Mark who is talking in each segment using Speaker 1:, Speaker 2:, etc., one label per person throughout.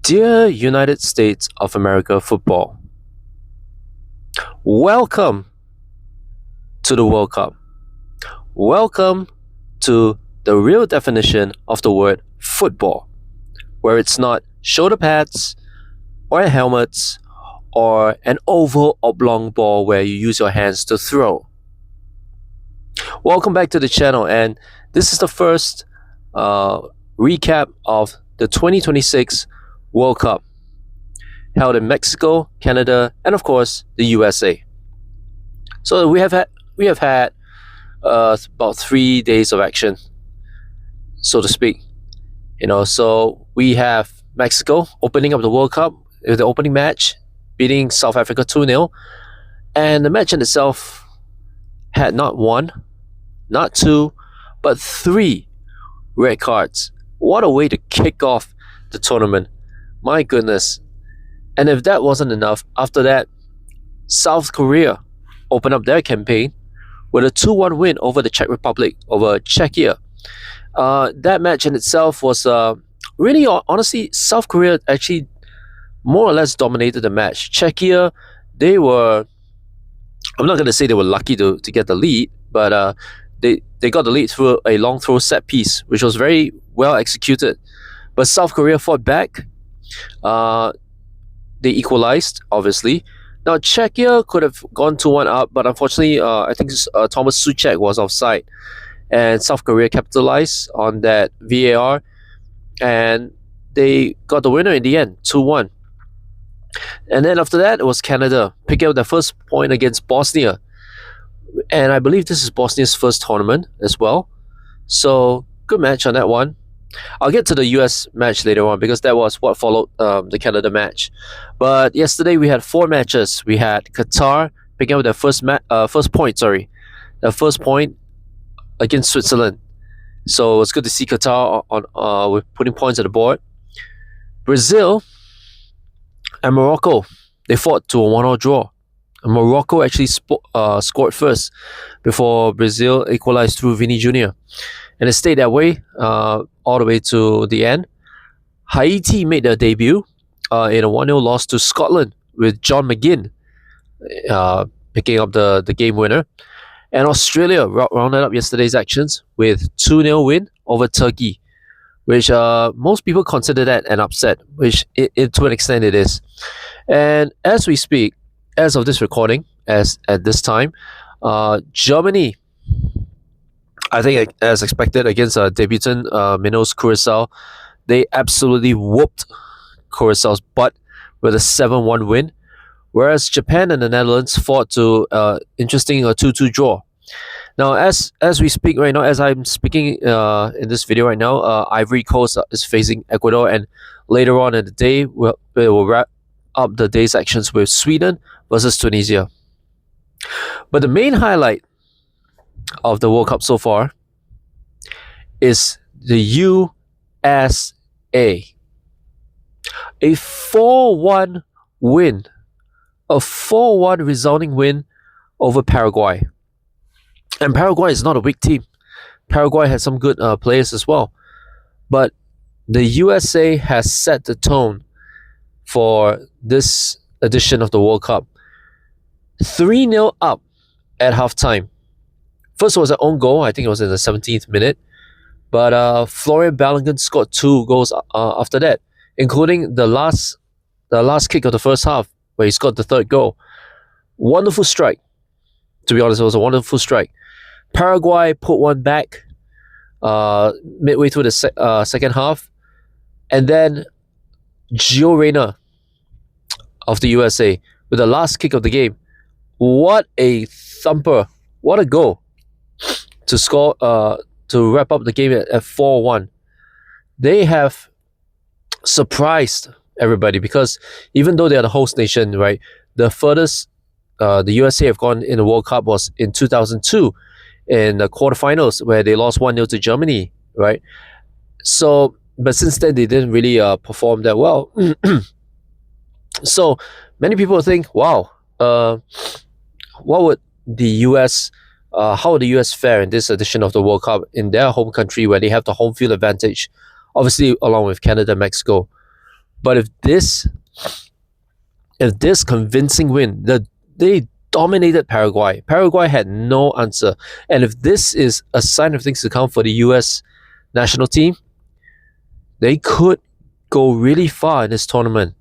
Speaker 1: Dear United States of America football, welcome to the World Cup. Welcome to the real definition of the word football, where it's not shoulder pads or helmets or an oval oblong ball where you use your hands to throw. Welcome back to the channel, and this is the first recap of the 2026 World Cup held in Mexico, Canada, and of course the USA. So we have had about 3 days of action, so to speak. So we have Mexico opening up the World Cup with the opening match, beating South Africa 2-0, and the match in itself had not one, not two, but three red cards. What a way to kick off the tournament. My goodness. And if that wasn't enough, after that, South Korea opened up their campaign with a 2-1 win over the Czech Republic, over Czechia. That match in itself was really, honestly, South Korea actually more or less dominated the match. Czechia, I'm not going to say they were lucky to get the lead, but they got the lead through a long throw set piece, which was very well executed. But South Korea fought back. They equalized, obviously. Now, Czechia could have gone 2-1 up, but unfortunately, I think Thomas Souček was offside. And South Korea capitalized on that VAR, and they got the winner in the end, 2-1. And then after that, it was Canada picking up their first point against Bosnia. And I believe this is Bosnia's first tournament as well. So, good match on that one. I'll get to the US match later on because that was what followed the Canada match. But yesterday we had 4 matches. We had Qatar picking up their first point against Switzerland. So it's good to see Qatar on with putting points at the board. Brazil and Morocco, they fought to a 1-1 draw. And Morocco actually scored first before Brazil equalized through Vini Jr. And it stayed that way all the way to the end. Haiti made their debut in a 1-0 loss to Scotland with John McGinn picking up the game winner. And Australia rounded up yesterday's actions with 2-0 win over Turkey, which most people consider that an upset, which to an extent it is. And as we speak, as of this recording, at this time, Germany, I think as expected against debutant Minos Curacao, they absolutely whooped Curaçao's butt with a 7-1 win, whereas Japan and the Netherlands fought to interesting 2-2 draw. Now, as we speak right now, as I'm speaking in this video right now, Ivory Coast is facing Ecuador, and later on in the day, we'll wrap up the day's actions with Sweden versus Tunisia. But the main highlight of the World Cup so far is the USA. A 4-1 win. A 4-1 resounding win over Paraguay. And Paraguay is not a weak team. Paraguay has some good players as well. But the USA has set the tone for this edition of the World Cup. 3-0 up at halftime. First was an own goal. I think it was in the 17th minute. But Florian Balogun scored 2 goals after that, including the last kick of the first half, where he scored the 3rd goal. Wonderful strike. To be honest, it was a wonderful strike. Paraguay put one back midway through the second half. And then Gio Reyna of the USA with the last kick of the game. What a thumper. What a goal to score, to wrap up the game at 4-1. They have surprised everybody because even though they're the host nation, right, the furthest the USA have gone in the World Cup was in 2002 in the quarterfinals where they lost 1-0 to Germany, right? So, but since then they didn't really perform that well. So many people think, wow, what would the US how would the US fare in this edition of the World Cup in their home country where they have the home field advantage, obviously along with Canada and Mexico? But if this convincing win, they dominated Paraguay. Paraguay had no answer. And if this is a sign of things to come for the US national team, they could go really far in this tournament.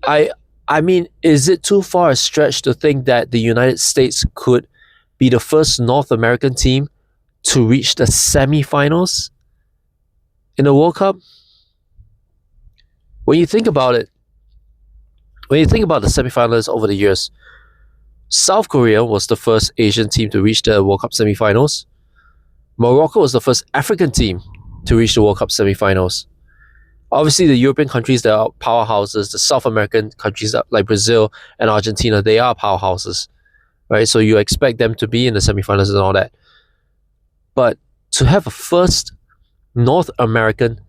Speaker 1: I I mean, is it too far a stretch to think that the United States could be the first North American team to reach the semifinals in the World Cup? When you think about it, when you think about the semifinals over the years, South Korea was the first Asian team to reach the World Cup semifinals. Morocco was the first African team to reach the World Cup semifinals. Obviously, the European countries that are powerhouses, the South American countries like Brazil and Argentina, they are powerhouses, right? So you expect them to be in the semifinals and all that. But to have a first North American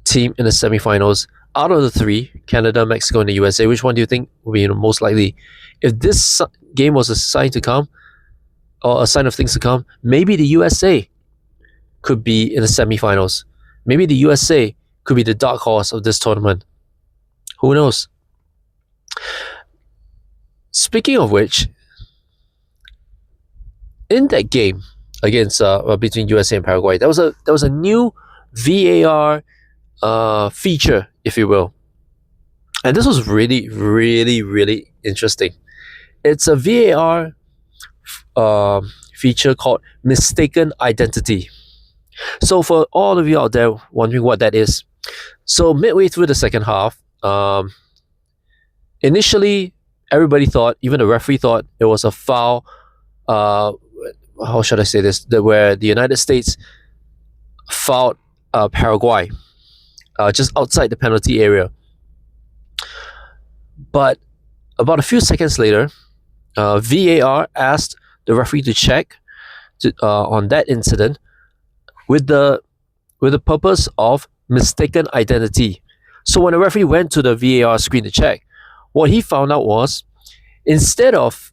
Speaker 1: team in the semifinals out of the three, Canada, Mexico, and the USA, which one do you think will be most likely? If this game was a sign to come, or a sign of things to come, maybe the USA could be in the semifinals. Maybe the USA could be the dark horse of this tournament. Who knows? Speaking of which, in that game against between USA and Paraguay, there was a new VAR feature, if you will, and this was really, really, really interesting. It's a VAR feature called mistaken identity. So for all of you out there wondering what that is, so midway through the second half, initially everybody thought, even the referee thought, it was a foul. How should I say this? Where the United States fouled Paraguay just outside the penalty area. But about a few seconds later, VAR asked the referee to check on that incident with the purpose of mistaken identity. So when the referee went to the VAR screen to check, what he found out was, instead of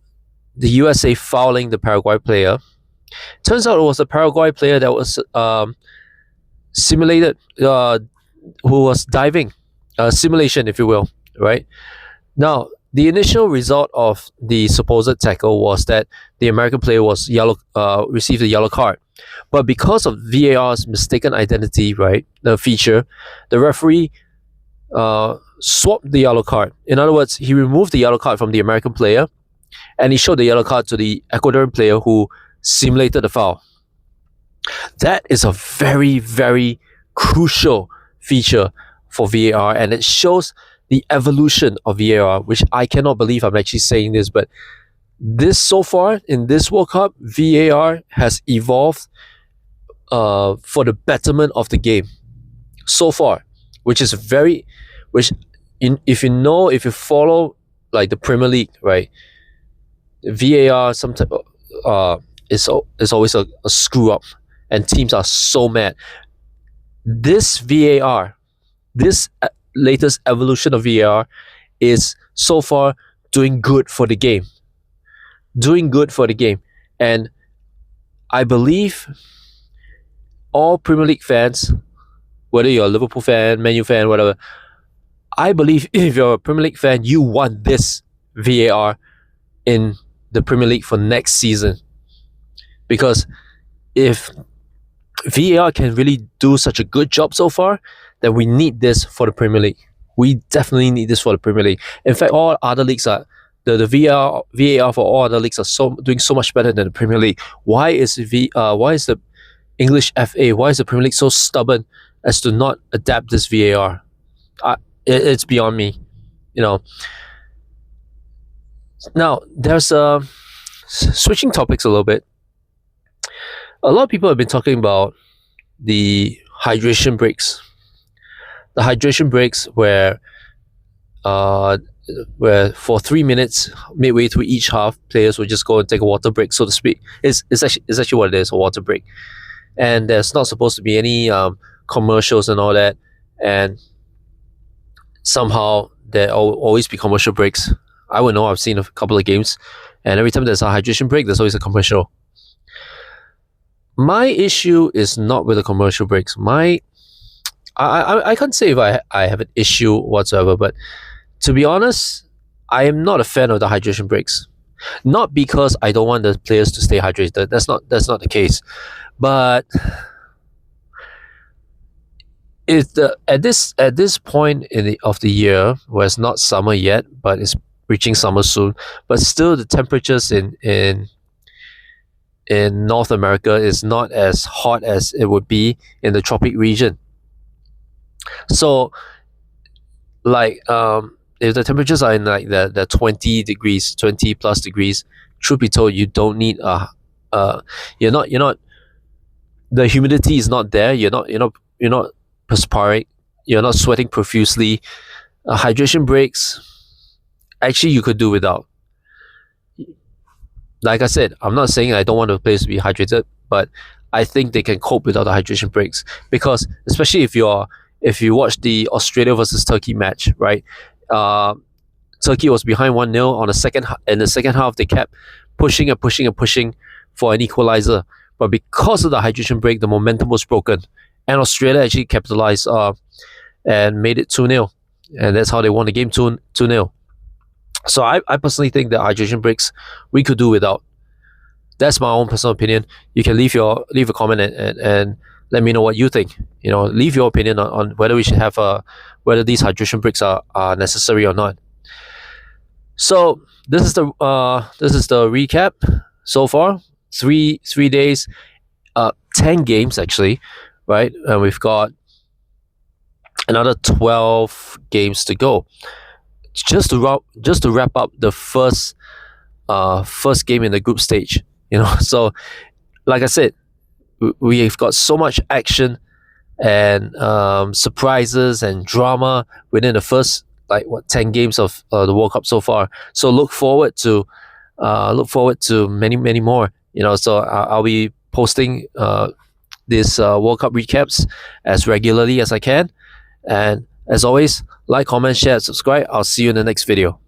Speaker 1: the USA fouling the Paraguay player, turns out it was a Paraguay player that was simulated, who was diving, simulation, if you will, right? Now, the initial result of the supposed tackle was that the American player was received a yellow card. But because of VAR's mistaken identity, right, the feature, the referee swapped the yellow card. In other words, he removed the yellow card from the American player and he showed the yellow card to the Ecuadorian player who simulated the foul. That is a very, very crucial feature for VAR, and it shows the evolution of VAR, which I cannot believe I'm actually saying this, but this so far in this World Cup, VAR has evolved for the betterment of the game so far, which is if you follow like the Premier League, right? VAR sometimes is always a screw up, and teams are so mad. This VAR, this latest evolution of VAR, is so far doing good for the game. And I believe all Premier League fans, whether you're a Liverpool fan, Man U fan, whatever, I believe if you're a Premier League fan, you want this VAR in the Premier League for next season. Because if VAR can really do such a good job so far, then we need this for the Premier League. We definitely need this for the Premier League. In fact, all other leagues are the VAR for all other leagues are doing so much better than the Premier League. Why is the English FA, why is the Premier League so stubborn as to not adapt this VAR? It's beyond me, you know. Now there's switching topics a little bit. A lot of people have been talking about the hydration breaks. The hydration breaks where for 3 minutes midway through each half, players will just go and take a water break, so to speak. It's actually what it is, a water break. And there's not supposed to be any commercials and all that. And somehow there will always be commercial breaks. I would know, I've seen a couple of games, and every time there's a hydration break, there's always a commercial. My issue is not with the commercial breaks. I can't say if I have an issue whatsoever, but to be honest, I am not a fan of the hydration breaks. Not because I don't want the players to stay hydrated. That's not the case. But it's the at this point of the year where it's not summer yet, but it's reaching summer soon. But still, the temperatures in North America is not as hot as it would be in the tropic region. So if the temperatures are in like the 20 degrees, 20 plus degrees, truth be told, you don't need you're not the humidity is not there. You're not perspiring. You're not sweating profusely. Hydration breaks, actually, you could do without. Like I said, I'm not saying I don't want the players to be hydrated, but I think they can cope without the hydration breaks, because especially if you watch the Australia versus Turkey match, right? Uh, Turkey was behind 1-0 on the second. In the second half, they kept pushing and pushing and pushing for an equalizer, but because of the hydration break, the momentum was broken, and Australia actually capitalized and made it 2-0, and that's how they won the game 2-0. So I personally think that hydration breaks we could do without. That's my own personal opinion. You can leave a comment and let me know what you think. Leave your opinion on whether we should have whether these hydration breaks are necessary or not. So this is the recap so far. Three days, 10 games actually, right? And we've got another 12 games to go. Just to wrap up the first game in the group stage. So like I said, we've got so much action and surprises and drama within the first 10 games of the World Cup so far. So look forward to many more. So I'll be posting this World Cup recaps as regularly as I can. And as always, like, comment, share, subscribe. I'll see you in the next video.